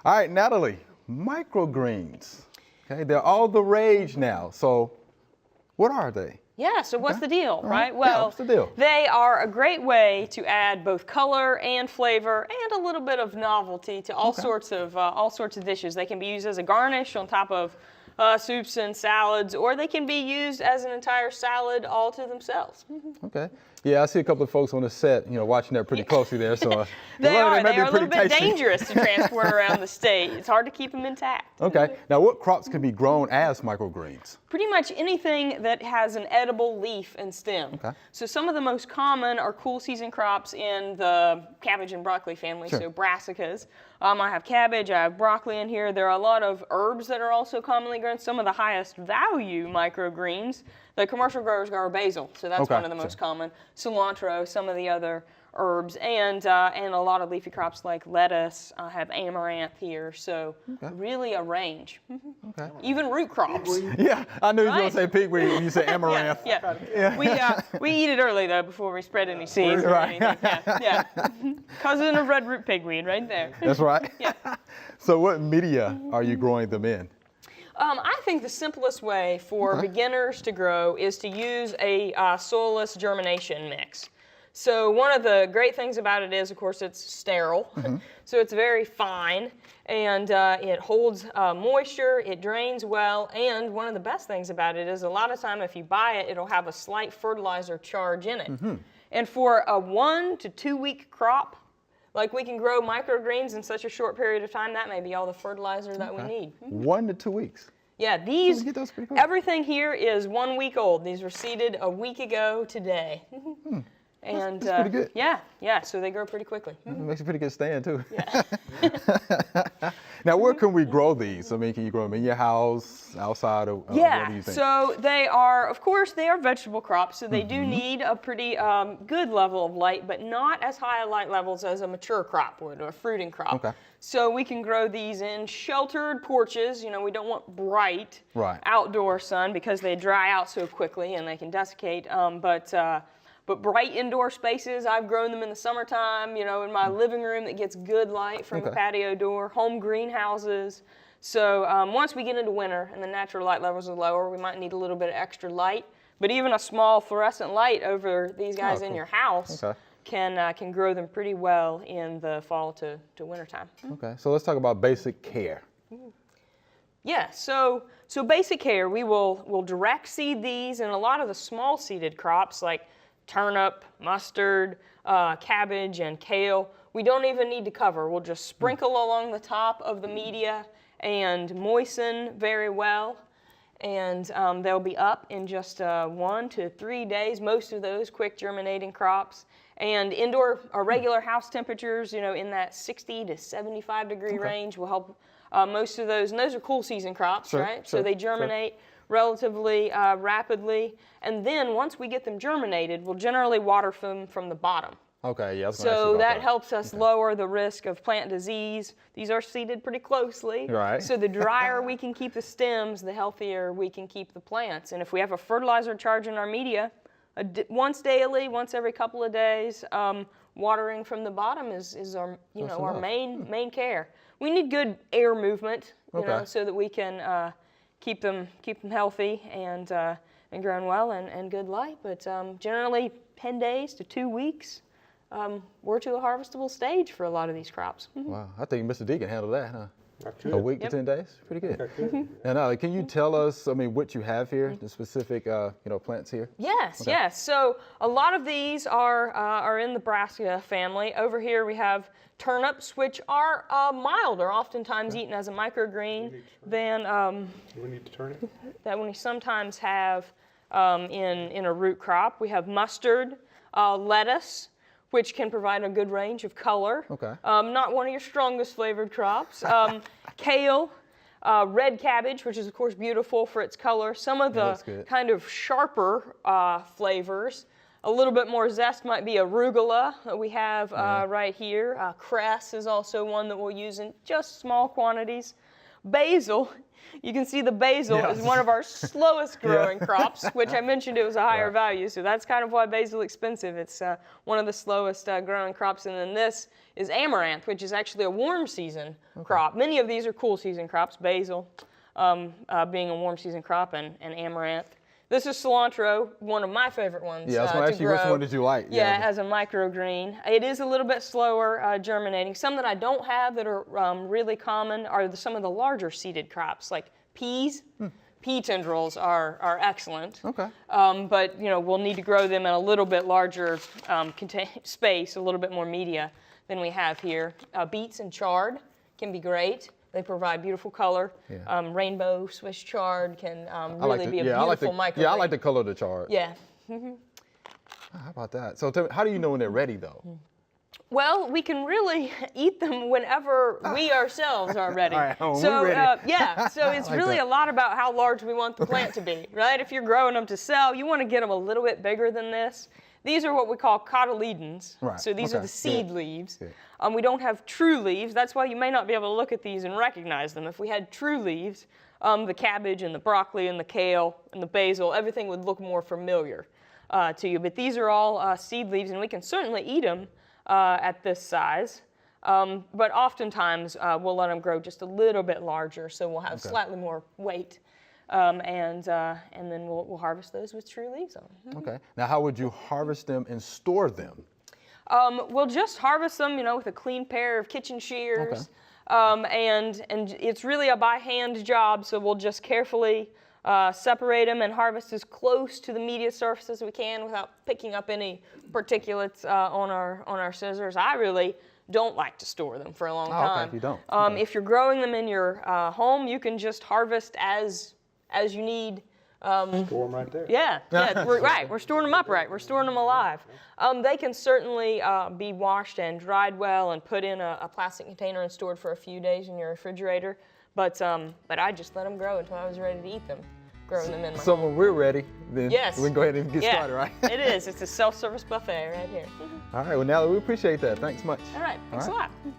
All right, Natalie, microgreens. Okay, they're all the rage now. So what are they? Yeah, so what's the deal, right? Yeah, Well, what's the deal? they are a great way to add both color and flavor and a little bit of novelty to all sorts of dishes. They can be used as a garnish on top of soups and salads, or they can be used as an entire salad all to themselves. Okay. Yeah, I see a couple of folks on the set, watching that pretty closely there. So they are a little bit tasty. dangerous to transport around the state. It's hard to keep them intact. Okay. Now, what crops can be grown as microgreens? Pretty much anything that has an edible leaf and stem. Okay. So some of the most common are cool season crops in the cabbage and broccoli family, so brassicas. I have cabbage, I have broccoli in here. There are a lot of herbs that are also commonly grown. Some of the highest value microgreens, the commercial growers grow basil, so that's one of the most common. Cilantro, some of the other herbs, and a lot of leafy crops like lettuce. I have amaranth here, so really a range. Okay. Even root crops. Yeah, I knew you were going to say pigweed when you said amaranth. Yeah. We eat it early though before we spread any seeds or anything. Yeah. Cousin of red root pigweed, right there. That's right. So what media are you growing them in? I think the simplest way for beginners to grow is to use a soilless germination mix. So one of the great things about it is, of course, it's sterile. So it's very fine, and it holds moisture, it drains well, and one of the best things about it is a lot of time if you buy it, it'll have a slight fertilizer charge in it. And for a 1 to 2 week crop, like we can grow microgreens in such a short period of time, that may be all the fertilizer that we need. 1 to 2 weeks. Yeah, these, get those pretty quick. everything here is 1 week old. These were seeded a week ago today. And that's pretty good. Yeah, so they grow pretty quickly. It makes a pretty good stand too. Now, where can we grow these? I mean, can you grow them in your house, outside, or what do you think? So they are, of course, they are vegetable crops, so they do need a pretty good level of light, but not as high a light levels as a mature crop would, or a fruiting crop. So we can grow these in sheltered porches. We don't want bright outdoor sun because they dry out so quickly and they can desiccate. But bright indoor spaces, I've grown them in the summertime, in my living room that gets good light from a patio door, home greenhouses. So once we get into winter and the natural light levels are lower, we might need a little bit of extra light. But even a small fluorescent light over these guys in your house can grow them pretty well in the fall to wintertime. Okay, so let's talk about basic care. Yeah, so basic care, we'll direct seed these, and a lot of the small seeded crops like turnip, mustard, cabbage, and kale, we don't even need to cover. We'll just sprinkle along the top of the media and moisten very well, and they'll be up in just 1 to 3 days, most of those quick germinating crops. And indoor or regular house temperatures, in that 60 to 75 degree range will help most of those, and those are cool season crops, right? So they germinate relatively rapidly, and then once we get them germinated, we'll generally water them from the bottom. Okay, yeah. So that helps us lower the risk of plant disease. These are seeded pretty closely. Right. So the drier we can keep the stems, the healthier we can keep the plants. And if we have a fertilizer charge in our media, once daily, once every couple of days, watering from the bottom is our our main care. We need good air movement, so that we can keep them healthy and growing well and good light. But generally 10 days to 2 weeks, we're to a harvestable stage for a lot of these crops. Wow, I think Mr. D can handle that, huh? Good. A week to 10 days, pretty good. And can you tell us, what you have here, the specific, plants here? Yes. So a lot of these are in the brassica family. Over here we have turnips, which are milder, oftentimes eaten as a microgreen than we need to turn it. that we sometimes have in a root crop. We have mustard, lettuce, which can provide a good range of color. Not one of your strongest flavored crops. Kale, red cabbage, which is of course beautiful for its color. Some of the kind of sharper flavors. A little bit more zest might be arugula that we have right here. Cress is also one that we'll use in just small quantities. Basil, you can see the basil Yes. is one of our slowest growing crops, which I mentioned it was a higher Right. value, so that's kind of why basil is expensive. It's one of the slowest growing crops, and then this is amaranth, which is actually a warm season crop. Many of these are cool season crops, basil being a warm season crop, and amaranth. This is cilantro, one of my favorite ones Yeah, I was going to ask you which one did you like? Yeah, as a microgreen. It is a little bit slower germinating. Some that I don't have that are really common are some of the larger seeded crops, like peas. Pea tendrils are excellent. Okay. But we'll need to grow them in a little bit larger space, a little bit more media than we have here. Beets and chard can be great. They provide beautiful color. Yeah. Rainbow Swiss chard can I really like be a yeah, beautiful microgreen. Yeah, I like the color of the chard. Yeah. How about that? So tell me, how do you know when they're ready, though? Well, we can really eat them whenever we ourselves are ready. All right, when so we're ready. yeah, so it's like really that. a lot about how large we want the plant to be, right? If you're growing them to sell, you want to get them a little bit bigger than this. These are what we call cotyledons. Right, So these are okay, the seed good, leaves. good. We don't have true leaves. That's why you may not be able to look at these and recognize them. If we had true leaves, the cabbage and the broccoli and the kale and the basil, everything would look more familiar to you. But these are all seed leaves, and we can certainly eat them at this size. But oftentimes, we'll let them grow just a little bit larger, so we'll have slightly more weight. And then we'll harvest those with true leaves on them. Okay. Now, how would you harvest them and store them? We'll just harvest them, with a clean pair of kitchen shears. And it's really a by hand job, so we'll just carefully separate them and harvest as close to the media surface as we can without picking up any particulates on our scissors. I really don't like to store them for a long time. Okay, if you don't. If you're growing them in your home, you can just harvest as you need. Store them right there. Yeah, we're storing them upright. We're storing them alive. They can certainly be washed and dried well and put in a plastic container and stored for a few days in your refrigerator. But I just let them grow until I was ready to eat them, growing them in my So home. when we're ready, then Yes. we can go ahead and get started, right? It is. It's a self-service buffet right here. All right. Well, Natalie, we appreciate that. Thanks much. All right. Thanks a All right. lot.